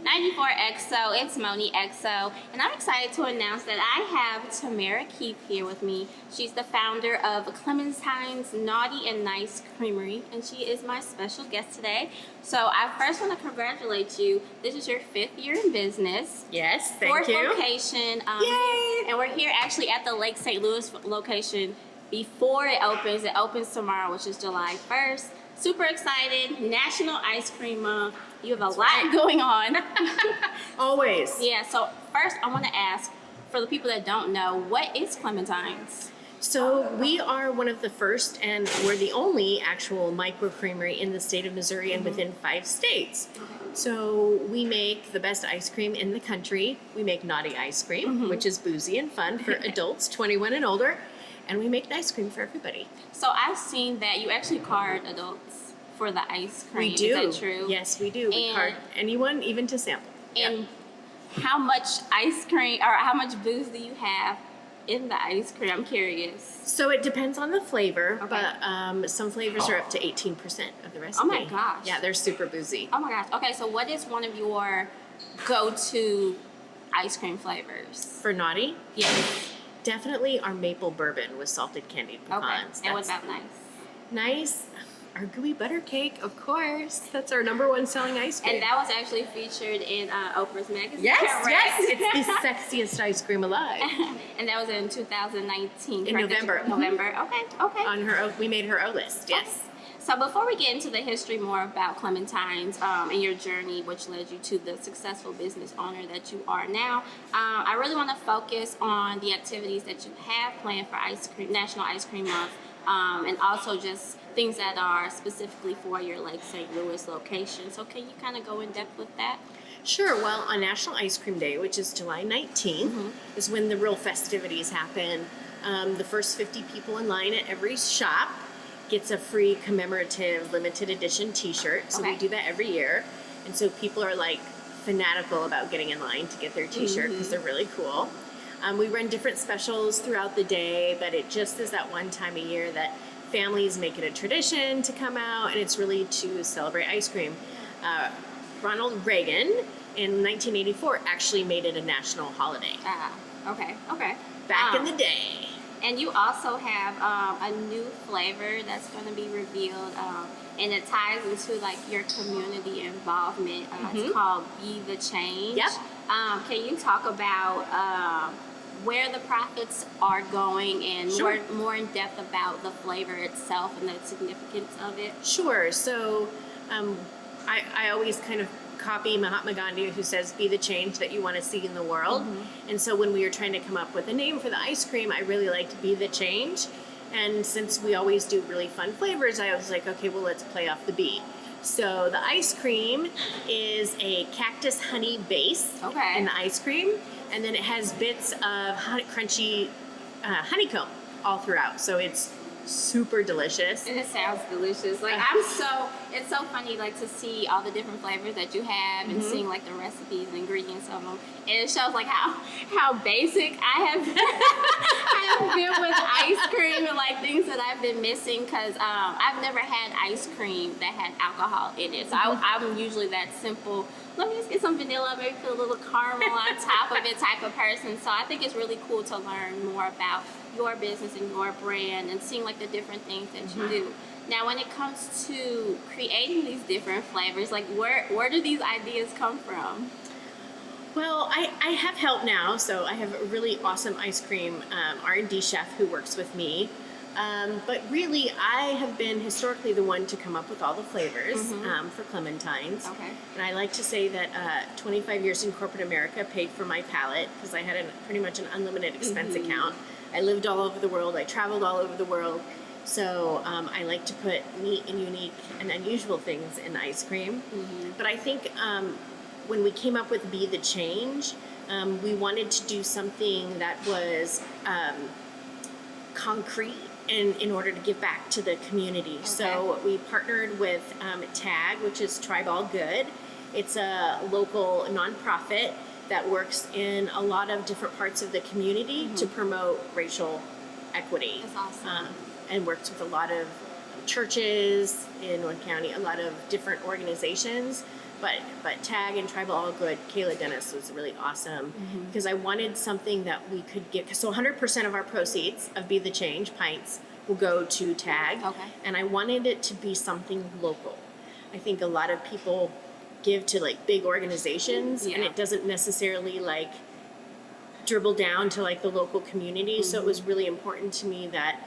94XO, it's MonneXo, and I'm excited to announce that I have Tamara Keefe here with me. She's the founder of Clementines Naughty and Nice Creamery, and she is my special guest today. So I first want to congratulate you. This is your 5th year in business. Yes, thank Fourth you. location. Yay! And we're here actually at the Lake St. Louis location before it opens. It opens tomorrow, which is July 1st. Super excited. National Ice Cream Month. You have a lot going on. Always. Yeah, so first I want to ask, for the people that don't know, what is Clementines? So we are one of the first, and we're the only actual micro creamery in the state of Missouri and within 5 states. So we make the best ice cream in the country. We make naughty ice cream, which is boozy and fun for adults 21 and older. And we make ice cream for everybody. So I've seen that you actually card adults for the ice cream. We do. Is that true? Yes, we do. We card anyone, even to sample. And how much ice cream, or how much booze do you have in the ice cream? I'm curious. So it depends on the flavor, but some flavors are up to 18% of the recipe. Oh my gosh. Yeah, they're super boozy. Oh my gosh. Okay, so what is one of your go-to ice cream flavors? For naughty? Yes. Definitely our maple bourbon with salted candied pecans. Okay. And what about nice? Nice. Our gooey butter cake, of course. That's our #1 selling ice cream. And that was actually featured in Oprah's magazine. Yes, correct? yes. It's the sexiest ice cream alive. And that was in 2019. In correct? November. November. Okay. On her, we made her O-list. Yes. So before we get into the history more about Clementines and your journey, which led you to the successful business owner that you are now, I really want to focus on the activities that you have planned for National Ice Cream Month, and also just things that are specifically for your Lake St. Louis location. So can you kind of go in depth with that? Sure. Well, on National Ice Cream Day, which is July 19th, is when the real festivities happen. The first 50 people in line at every shop gets a free commemorative limited edition t-shirt. So we do that every year. And so people are like fanatical about getting in line to get their t-shirt because they're really cool. We run different specials throughout the day, but it just is that one time a year that families make it a tradition to come out, and it's really to celebrate ice cream. Ronald Reagan in 1984 actually made it a national holiday. Okay. Back in the day. And you also have a new flavor that's going to be revealed, and it ties into like your community involvement. It's called Be the Change. Yep. Can you talk about where the profits are going and more in depth about the flavor itself and the significance of it? Sure. So I always kind of copy Mahatma Gandhi, who says, be the change that you want to see in the world. And so when we were trying to come up with a name for the ice cream, I really liked Be the Change. And since we always do really fun flavors, I was like, okay, well, let's play off the B. So the ice cream is a cactus honey base in the ice cream. And then it has bits of crunchy honeycomb all throughout. So it's super delicious. And it sounds delicious. Like it's so funny like to see all the different flavors that you have and seeing like the recipes and ingredients of them. And it shows like how basic I have been with ice cream and like things that I've been missing, because I've never had ice cream that had alcohol in it. So I'm usually that simple, let me just get some vanilla, maybe put a little caramel on top of it type of person. So I think it's really cool to learn more about your business and your brand and seeing like the different things that you do. Now when it comes to creating these different flavors, like where do these ideas come from? Well, I have help now, so I have a really awesome ice cream R&D chef who works with me. But really, I have been historically the one to come up with all the flavors for Clementines. And I like to say that 25 years in corporate America paid for my palate, because I had pretty much an unlimited expense account. I lived all over the world. I traveled all over the world. So I like to put neat and unique and unusual things in ice cream. But I think when we came up with Be the Change, we wanted to do something that was concrete in order to give back to the community. So we partnered with TAG, which is Tribe All Good. It's a local nonprofit that works in a lot of different parts of the community to promote racial equity. That's awesome. And works with a lot of churches in North County, a lot of different organizations but Tag and Tribal All Good, Kayla Dennis was really awesome because I wanted something that we could get. So 100% of our proceeds of Be the Change pints will go to Tag. Okay. And I wanted it to be something local. I think a lot of people give to like big organizations and it doesn't necessarily like dribble down to like the local community. So it was really important to me that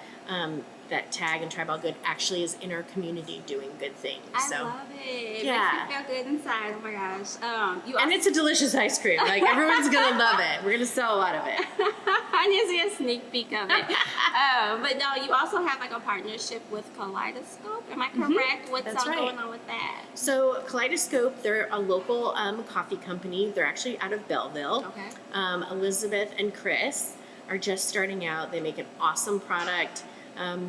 that Tag and Tribe All Good actually is in our community doing good things. I love it. Yeah. Makes me feel good inside. Oh my gosh. And it's a delicious ice cream. Like everyone's gonna love it. We're gonna sell a lot of it. I need to see a sneak peek of it. But no, you also have like a partnership with Kaleidoscope. Am I correct? What's That's right. going on with that? So Kaleidoscope, they're a local coffee company. They're actually out of Belleville. Okay. Elizabeth and Chris are just starting out. They make an awesome product.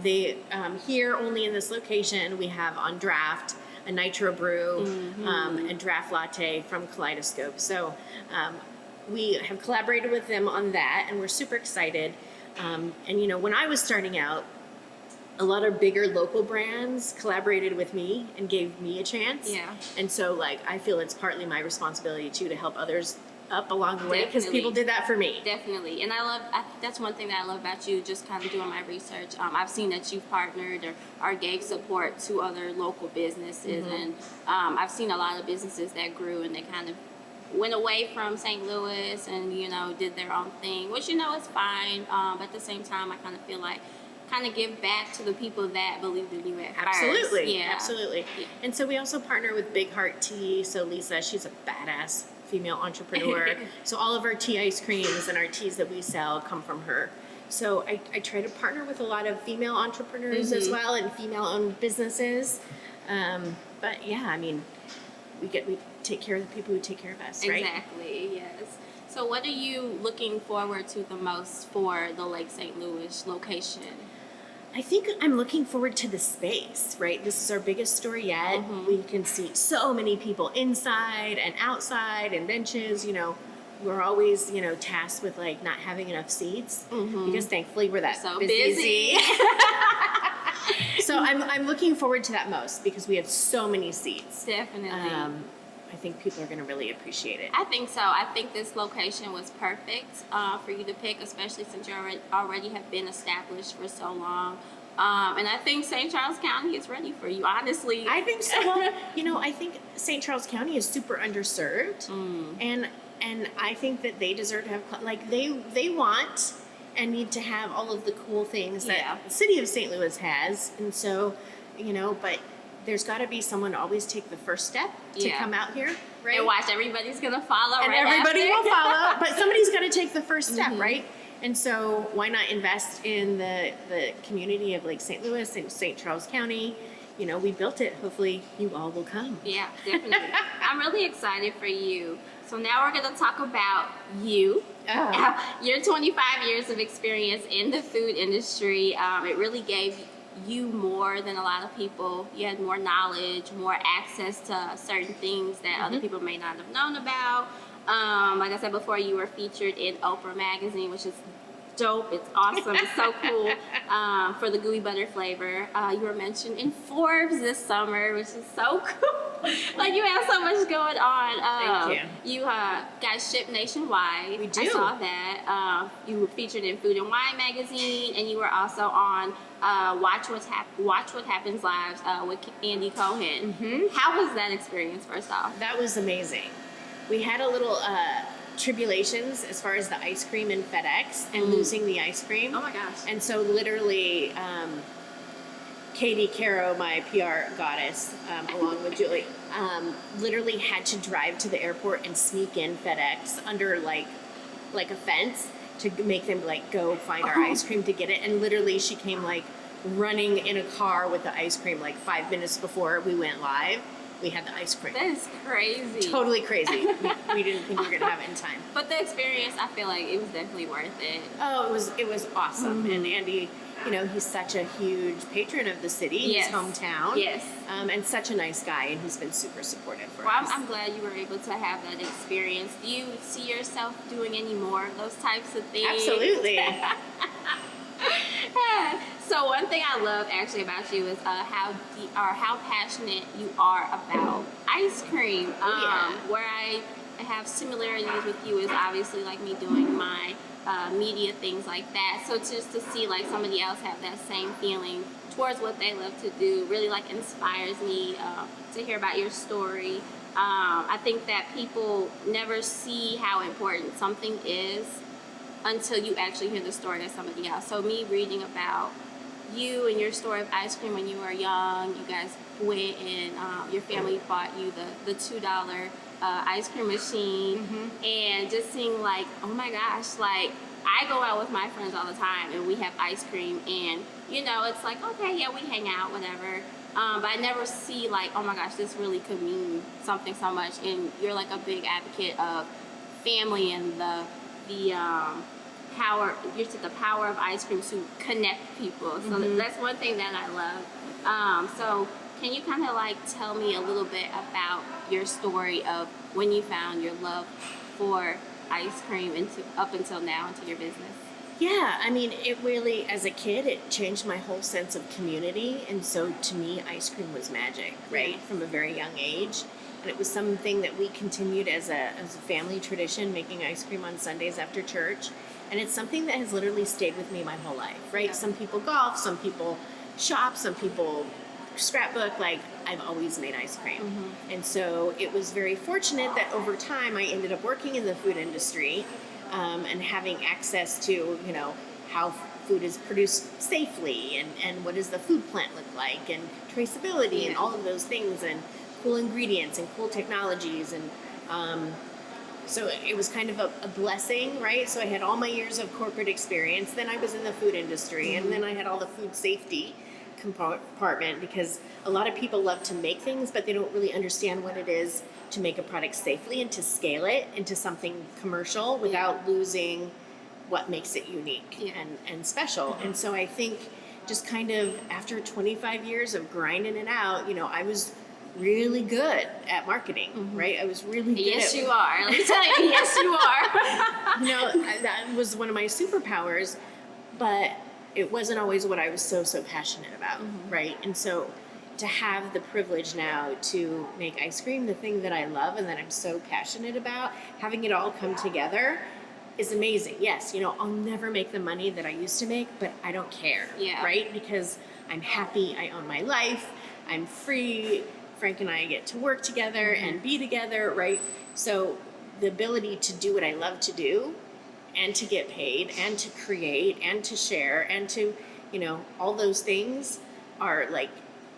They here only in this location we have on draft a nitro brew, a draft latte from Kaleidoscope. So we have collaborated with them on that, and we're super excited. And you know, when I was starting out, a lot of bigger local brands collaborated with me and gave me a chance. Yeah. And so like I feel it's partly my responsibility too to help others up along the way because Definitely. people did that for me. Definitely. And that's one thing that I love about you, just kind of doing my research. I've seen that you've partnered or gave support to other local businesses. And I've seen a lot of businesses that grew and they kind of went away from St. Louis and, you know, did their own thing, which, you know, is fine. But at the same time, I kind of feel like kind of give back to the people that believed in you at Absolutely. first. Yeah. Absolutely. Yeah. And so we also partner with Big Heart Tea. So Lisa, she's a badass female entrepreneur. So all of our tea ice creams and our teas that we sell come from her. So I try to partner with a lot of female entrepreneurs as well and female-owned businesses. But yeah, I mean, we take care of the people who take care of us, right? Exactly, yes. So what are you looking forward to the most for the Lake St. Louis location? I think I'm looking forward to the space, right? This is our biggest store yet. We can see so many people inside and outside and benches, you know. We're always, you know, tasked with like not having enough seats because thankfully we're that so busy. So I'm looking forward to that most because we have so many seats. Definitely. I think people are going to really appreciate it. I think so. I think this location was perfect for you to pick, especially since you already have been established for so long. And I think St. Charles County is ready for you, honestly. I think so. Well, you know, I think St. Charles County is super underserved. And I think that they deserve to have, like, they want and need to have all of the cool things that the city of St. Louis has. And so, you know, but there's got to be someone to always take the first step to come out here, right? And watch, everybody's going to follow and right everybody after. will follow, but somebody's got to take the first step, right? And so why not invest in the community of Lake St. Louis and St. Charles County? You know, we built it. Hopefully you all will come. Yeah, definitely. I'm really excited for you. So now we're going to talk about you. Your 25 years of experience in the food industry. It really gave you more than a lot of people. You had more knowledge, more access to certain things that other people may not have known about. Like I said before, you were featured in Oprah magazine, which is dope. It's awesome. It's so cool. For the gooey butter flavor. You were mentioned in Forbes this summer, which is so cool. Like, you have so much going on. Thank you. You guys ship nationwide. We do. I saw that. You were featured in Food and Wine magazine, and you were also on Watch What Happens Live with Andy Cohen. How was that experience, first off? That was amazing. We had a little tribulations as far as the ice cream in FedEx and losing the ice cream. Oh my gosh. And so literally, Katie Caro, my PR goddess, along with Julie, literally had to drive to the airport and sneak in FedEx under like a fence to make them like go find our ice cream to get it. And literally she came like running in a car with the ice cream like 5 minutes before we went live. We had the ice cream. That is crazy. Totally crazy. We didn't think we were going to have it in time. But the experience, I feel like it was definitely worth it. Oh, it was awesome. And Andy, you know, he's such a huge patron of the city, his hometown. Yes. And such a nice guy, and he's been super supportive for Well, us. I'm glad you were able to have that experience. Do you see yourself doing any more of those types of things? Absolutely. So one thing I love actually about you is how passionate you are about ice cream. Where I have similarities with you is obviously like me doing my media, things like that. So just to see like somebody else have that same feeling towards what they love to do really like inspires me to hear about your story. I think that people never see how important something is until you actually hear the story of somebody else. So me reading about you and your story of ice cream when you were young, you guys went and your family bought you the $2 ice cream machine, and just seeing like, oh my gosh, like I go out with my friends all the time and we have ice cream, and you know, it's like, okay, yeah, we hang out, whatever. But I never see like, oh my gosh, this really could mean something so much. And you're like a big advocate of family and the power. You said the power of ice cream to connect people. So that's one thing that I love. So can you kind of like tell me a little bit about your story of when you found your love for ice cream up until now into your business? Yeah, I mean, it really, as a kid, it changed my whole sense of community. And so to me, ice cream was magic, right, from a very young age. And it was something that we continued as a family tradition, making ice cream on Sundays after church. And it's something that has literally stayed with me my whole life, right? Yeah. Some people golf, some people shop, some people scrapbook. Like, I've always made ice cream. And so it was very fortunate that over time I ended up working in the food industry. And having access to, you know, how food is produced safely and what does the food plant look like and traceability and all of those things and cool ingredients and cool technologies. And so it was kind of a blessing, right? So I had all my years of corporate experience. Then I was in the food industry, and then I had all the food safety compartment, because a lot of people love to make things, but they don't really understand what it is to make a product safely and to scale it into something commercial without losing what makes it unique and special. And so I think just kind of after 25 years of grinding it out, you know, I was really good at marketing, right? I was really good. Yes, you are. Let me tell you, yes, you are. You know, that was one of my superpowers, but it wasn't always what I was so passionate about, right? And so to have the privilege now to make ice cream, the thing that I love and that I'm so passionate about, having it all come together is amazing. Yes, you know, I'll never make the money that I used to make, but I don't care, right? Because I'm happy, I own my life, I'm free, Frank and I get to work together and be together, right? So the ability to do what I love to do and to get paid and to create and to share and to, you know, all those things are like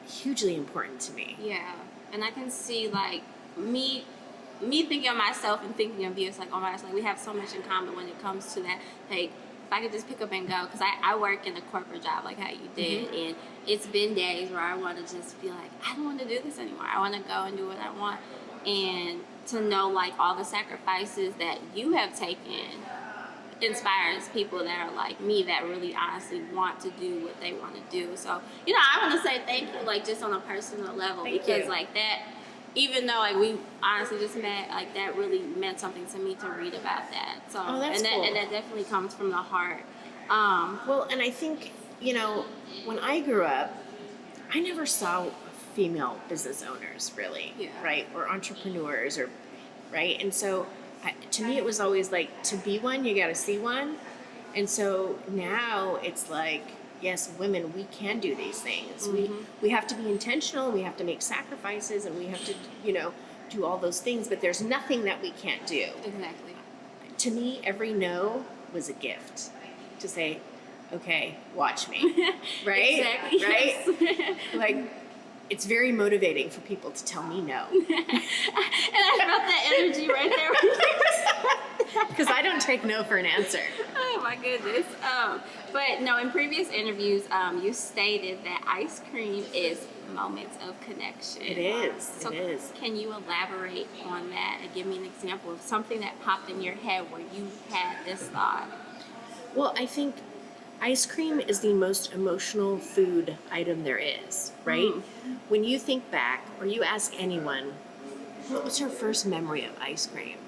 hugely important to me. Yeah. And I can see like me thinking of myself and thinking of you, it's like, oh my gosh, like we have so much in common when it comes to that. Like if I could just pick up and go, because I work in a corporate job like how you did, and it's been days where I want to just be like, I don't want to do this anymore. I want to go and do what I want. And to know like all the sacrifices that you have taken inspires people that are like me that really honestly want to do what they want to do. So, you know, I want to say thank you, like just on a personal level, because like that, even though like we honestly just met, like that really meant something to me to read about that. So, that's cool. And that definitely comes from the heart. Well, and I think, you know, when I grew up, I never saw female business owners really, right? Or entrepreneurs or, right? And so to me, it was always like, to be one, you got to see one. And so now it's like, yes, women, we can do these things. We have to be intentional. We have to make sacrifices, and we have to, you know, do all those things. But there's nothing that we can't do. Exactly. To me, every no was a gift to say, okay, watch me, right? Exactly. Right? Yes. Like, it's very motivating for people to tell me no. And I felt that energy right there. Because I don't take no for an answer. Oh my goodness. But no, in previous interviews, you stated that ice cream is moments of connection. It is. So it is. Can you elaborate on that and give me an example of something that popped in your head where you had this thought? Well, I think ice cream is the most emotional food item there is, right? When you think back, or you ask anyone, what was your first memory of ice cream?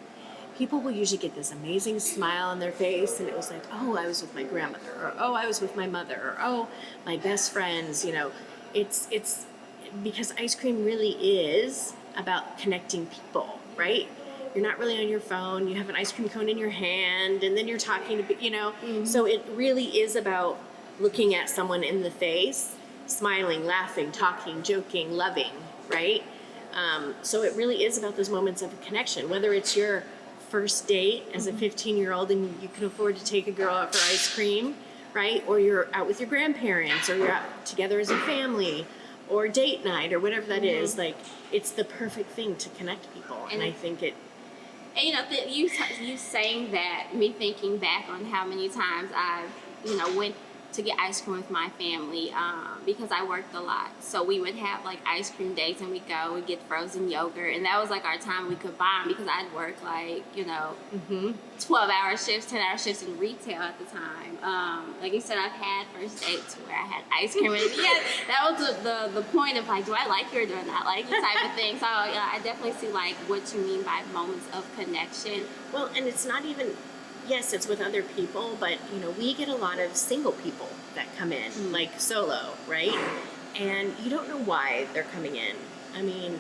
people will usually get this amazing smile on their face, and it was like, oh, I was with my grandmother, or oh, I was with my mother, or oh, my best friends. It's because ice cream really is about connecting people, right? You're not really on your phone. You have an ice cream cone in your hand, and then you're talking to. So it really is about looking at someone in the face, smiling, laughing, talking, joking, loving, right? So it really is about those moments of connection, whether it's your first date as a 15-year-old and you can afford to take a girl out for ice cream, right? Or you're out with your grandparents, or you're out together as a family, or date night, or whatever that is. Like, it's the perfect thing to connect people. And I think it... And you saying that, me thinking back on how many times I've, went to get ice cream with my family, because I worked a lot. So we would have like ice cream dates, and we'd get frozen yogurt, and that was like our time we could bond, because I'd work 12-hour shifts, 10-hour shifts in retail at the time. Like you said, I've had first dates where I had ice cream, and that was the point of like, do I like you or do I not like you type of thing. So I definitely see like what you mean by moments of connection. Well, and it's not even... Yes, it's with other people, but we get a lot of single people that come in, like solo, right? And you don't know why they're coming in. I mean,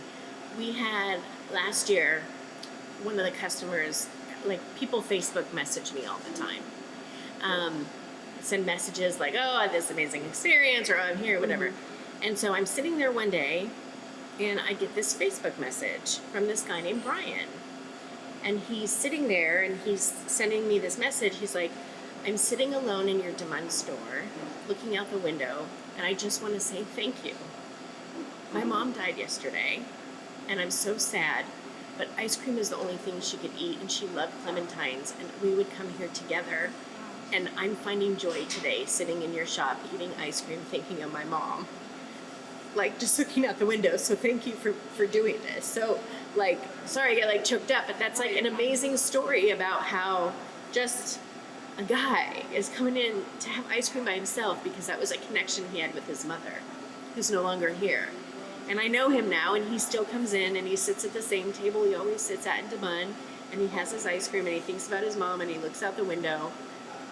we had last year, one of the customers, like, people Facebook message me all the time. Send messages like, oh, I had this amazing experience, or oh, I'm here, whatever. And so I'm sitting there one day, and I get this Facebook message from this guy named Brian. And he's sitting there, and he's sending me this message. He's like, I'm sitting alone in your MonneXo store, looking out the window, and I just want to say thank you. My mom died yesterday, and I'm so sad, but ice cream is the only thing she could eat, and she loved Clementines, and we would come here together. And I'm finding joy today, sitting in your shop, eating ice cream, thinking of my mom. Like, just looking out the window, so thank you for doing this. So, like, sorry I get like choked up, but that's like an amazing story about how just a guy is coming in to have ice cream by himself because that was a connection he had with his mother, who's no longer here. And I know him now, and he still comes in, and he sits at the same table he always sits at in DeMonne, and he has his ice cream, and he thinks about his mom, and he looks out the window,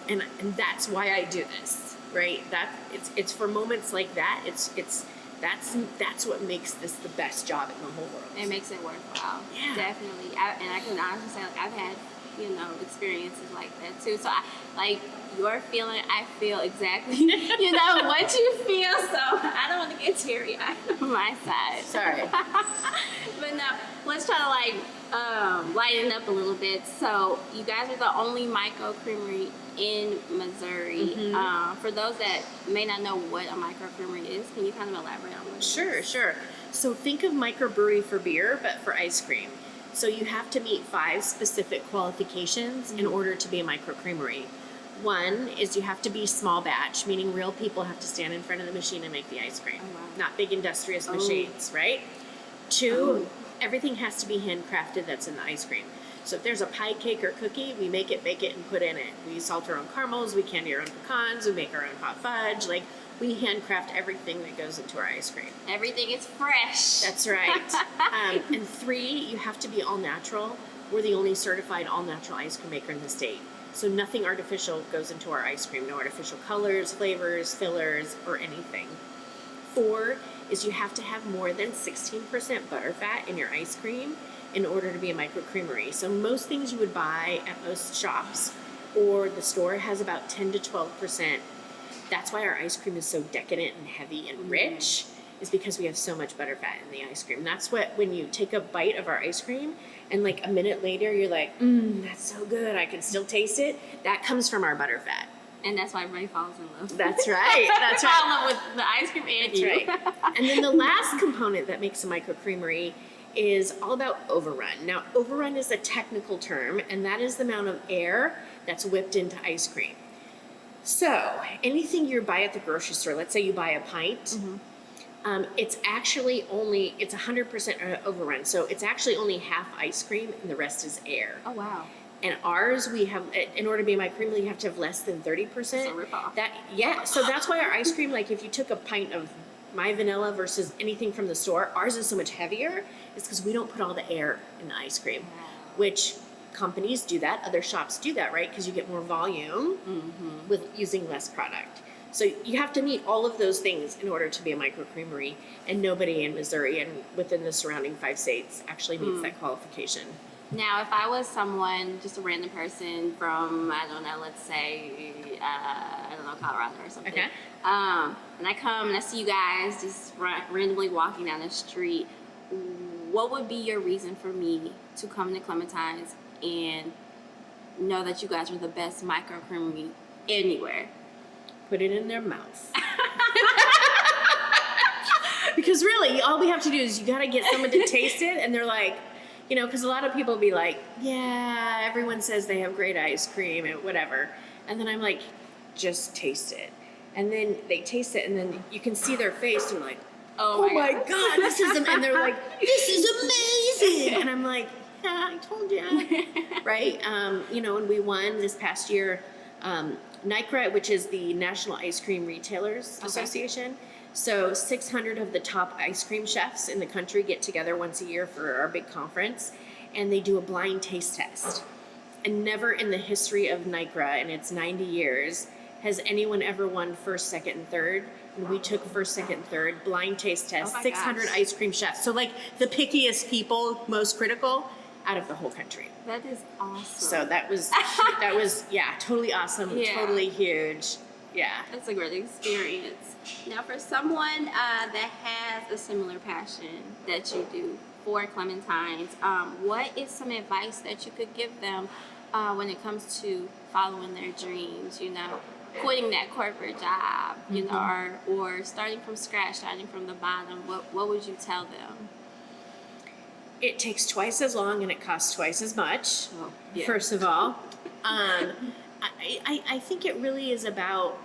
and that's why I do this, right? It's for moments like that. That's what makes this the best job in the whole world. It makes it worthwhile. Yeah. Definitely. And I can honestly say, like, I've had, experiences like that too. So your feeling, I feel exactly, what you feel. So I don't want to get teary-eyed on my side. Sorry. But no, let's try to lighten up a little bit. So you guys are the only microcreamery in Missouri. For those that may not know what a microcreamery is, can you kind of elaborate on what? Sure. So think of microbrewery for beer, but for ice cream. So you have to meet 5 specific qualifications in order to be a microcreamery. One is you have to be small batch, meaning real people have to stand in front of the machine and make the ice cream, not big industrious machines, right? 2, everything has to be handcrafted that's in the ice cream. So if there's a pie, cake, or cookie, we make it, bake it, and put in it. We salt our own caramels, we candy our own pecans, we make our own hot fudge. Like, we handcraft everything that goes into our ice cream. Everything is fresh. That's right. And 3, you have to be all natural. We're the only certified all natural ice cream maker in the state. So nothing artificial goes into our ice cream. No artificial colors, flavors, fillers, or anything. 4 is you have to have more than 16% butterfat in your ice cream in order to be a microcreamery. So most things you would buy at most shops or the store has about 10 to 12%. That's why our ice cream is so decadent and heavy and rich, is because we have so much butterfat in the ice cream. That's what, when you take a bite of our ice cream and like a minute later you're like, that's so good, I can still taste it. That comes from our butterfat. And that's why everybody falls in love. That's right. That's right. Fall in love with the ice cream and you. Right. And then the last component that makes a microcreamery is all about overrun. Now, overrun is a technical term, and that is the amount of air that's whipped into ice cream. So anything you buy at the grocery store, let's say you buy a pint, it's actually only, it's 100% overrun. So it's actually only half ice cream and the rest is air. Oh, wow. And ours, we have, in order to be a microcreamery, you have to have less than 30%. It's a ripoff. So that's why our ice cream, like if you took a pint of my vanilla versus anything from the store, ours is so much heavier. It's because we don't put all the air in the ice cream, which companies do that, other shops do that, right? Because you get more volume with using less product. So you have to meet all of those things in order to be a micro creamery, and nobody in Missouri and within the surrounding 5 states actually meets that qualification. Now, if I was someone, just a random person from, I don't know, let's say, Colorado or something. Okay. And I come and I see you guys just randomly walking down the street. What would be your reason for me to come to Clementines and know that you guys are the best micro creamery anywhere? Put it in their mouth. Because really, all we have to do is you got to get someone to taste it, and they're like, you know, because a lot of people be like, yeah, everyone says they have great ice cream and whatever. And then I'm like, just taste it. And then they taste it, and then you can see their face. They're like, oh my God, this is, and they're like, this is amazing. And I'm like, yeah, I told you. Right? You know, and we won this past year, NICRA, which is the National Ice Cream Retailers Association. So 600 of the top ice cream chefs in the country get together once a year for our big conference, and they do a blind taste test. And never in the history of NICRA, and it's 90 years, has anyone ever won first, second, and third. And we took first, second, third, blind taste test, 600 ice cream chefs. So like the pickiest people, most critical, out of the whole country. That is awesome. So that was, yeah, totally awesome, totally huge. Yeah. That's a great experience. Now, for someone that has a similar passion that you do for Clementines, what is some advice that you could give them when it comes to following their dreams, you know, quitting that corporate job, you know, or starting from scratch, starting from the bottom? What would you tell them? It takes twice as long and it costs twice as much, first of all. I think it really is about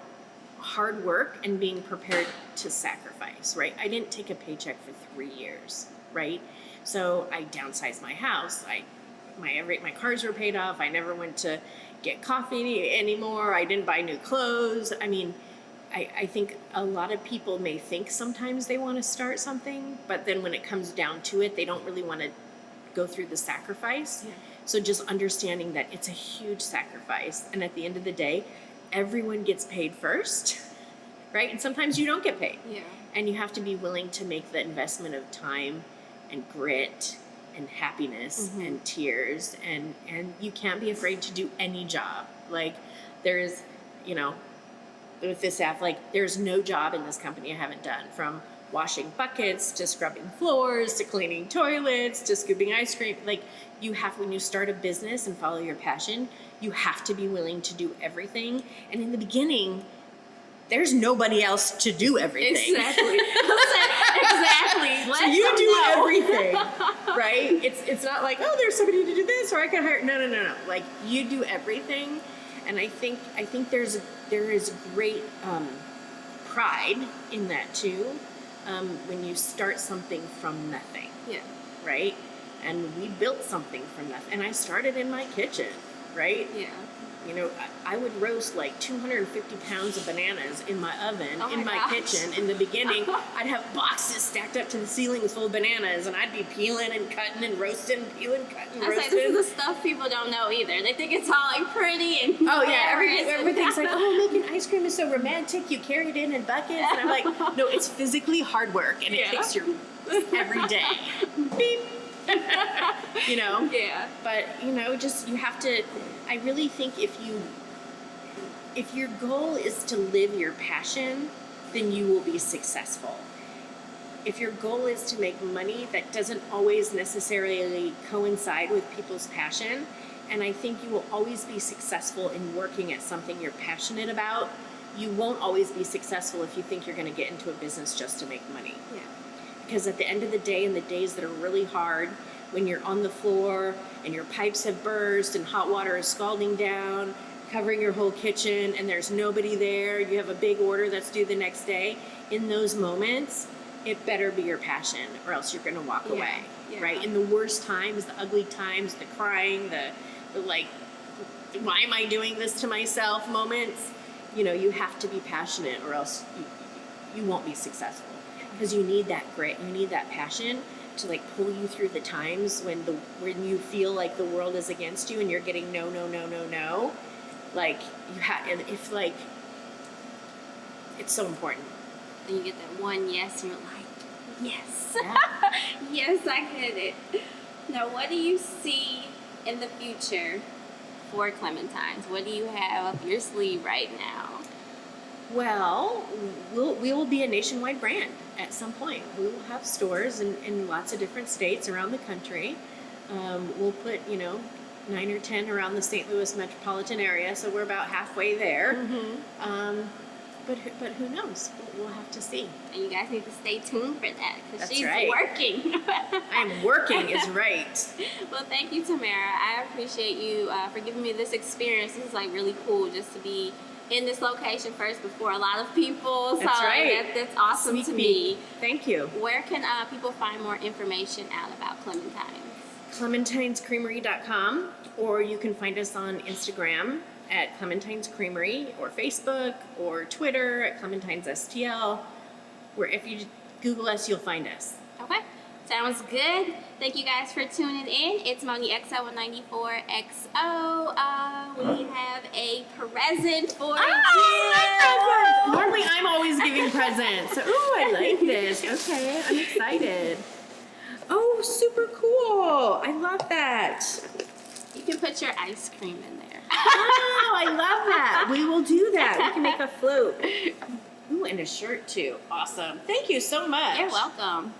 hard work and being prepared to sacrifice, right? I didn't take a paycheck for 3 years, right? So I downsized my house. My cars were paid off. I never went to get coffee anymore. I didn't buy new clothes. I mean, I think a lot of people may think sometimes they want to start something, but then when it comes down to it, they don't really want to go through the sacrifice. Yeah. So just understanding that it's a huge sacrifice. And at the end of the day, everyone gets paid first, right? And sometimes you don't get paid. Yeah. And you have to be willing to make the investment of time and grit and happiness and tears. And you can't be afraid to do any job. Like there's, you know, with this app, like there's no job in this company I haven't done, from washing buckets to scrubbing floors to cleaning toilets to scooping ice cream. Like you have, when you start a business and follow your passion, you have to be willing to do everything. And in the beginning, there's nobody else to do everything. Exactly. Exactly. So you do everything, right? It's not like, oh, there's somebody to do this, or I can hire. No. Like you do everything. And I think there is great pride in that too, when you start something from nothing. Yeah. Right? And we built something from nothing. And I started in my kitchen, right? Yeah. You know, I would roast like 250 pounds of bananas in my oven, in my kitchen. In the beginning, I'd have boxes stacked up to the ceilings full of bananas, and I'd be peeling and cutting and roasting, peeling, cutting, roasting. Like, this is the stuff people don't know either. They think it's all like pretty and everything's like, oh, making ice cream is so romantic. You carry it in buckets, and I'm like, no, it's physically hard work, and it takes your every day. Beep. You know? Yeah. But, you know, just you have to, I really think if your goal is to live your passion, then you will be successful. If your goal is to make money, that doesn't always necessarily coincide with people's passion. And I think you will always be successful in working at something you're passionate about. You won't always be successful if you think you're going to get into a business just to make money. Yeah. Because at the end of the day, in the days that are really hard, when you're on the floor and your pipes have burst and hot water is scalding down, covering your whole kitchen, and there's nobody there, you have a big order that's due the next day, in those moments, it better be your passion, or else you're going to walk away, right? In the worst times, the ugly times, the crying, the like, why am I doing this to myself moments, you know, you have to be passionate, or else you won't be successful. Because you need that grit, you need that passion to like pull you through the times when you feel like the world is against you and you're getting no. Like you have, and if like, it's so important. And you get that one yes, and you're like, yes. Yeah. Yes, I get it. Now, what do you see in the future for Clementines? What do you have up your sleeve right now? Well, we will be a nationwide brand at some point. We will have stores in lots of different states around the country. We'll put, 9 or 10 around the St. Louis metropolitan area, so we're about halfway there. Mm-hmm. But who knows? We'll have to see. And you guys need to stay tuned for that, because she's right. working. I'm working is right. Well, thank you, Tamara. I appreciate you for giving me this experience. This is like really cool just to be in this location first before a lot of people. That's so right. That's awesome Sneak to peek. me. Thank you. Where can people find more information out about Clementines? ClementinesCreamery.com, or you can find us on Instagram at Clementines Creamery, or Facebook, or Twitter at Clementines STL. Where if you Google us, you'll find us. Okay, sounds good. Thank you guys for tuning in. It's MonneXo with 94XO. We have a present for you. Normally, I'm always giving presents. Ooh, I like this. Okay, I'm excited. Oh, super cool. I love that. You can put your ice cream in there. Oh, I love that. We will do that. We can make a float. Ooh, and a shirt too. Awesome. Thank you so much. You're welcome.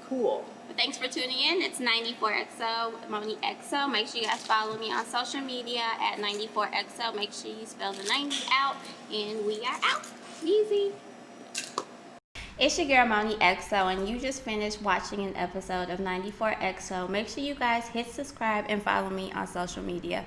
Cool. But thanks for tuning in. It's 94XO, MonneXo. Make sure you guys follow me on social media at 94XO. Make sure you spell the 90 out, and we are out. Easy. It's your girl MonneXo, and you just finished watching an episode of 94XO. Make sure you guys hit subscribe and follow me on social media.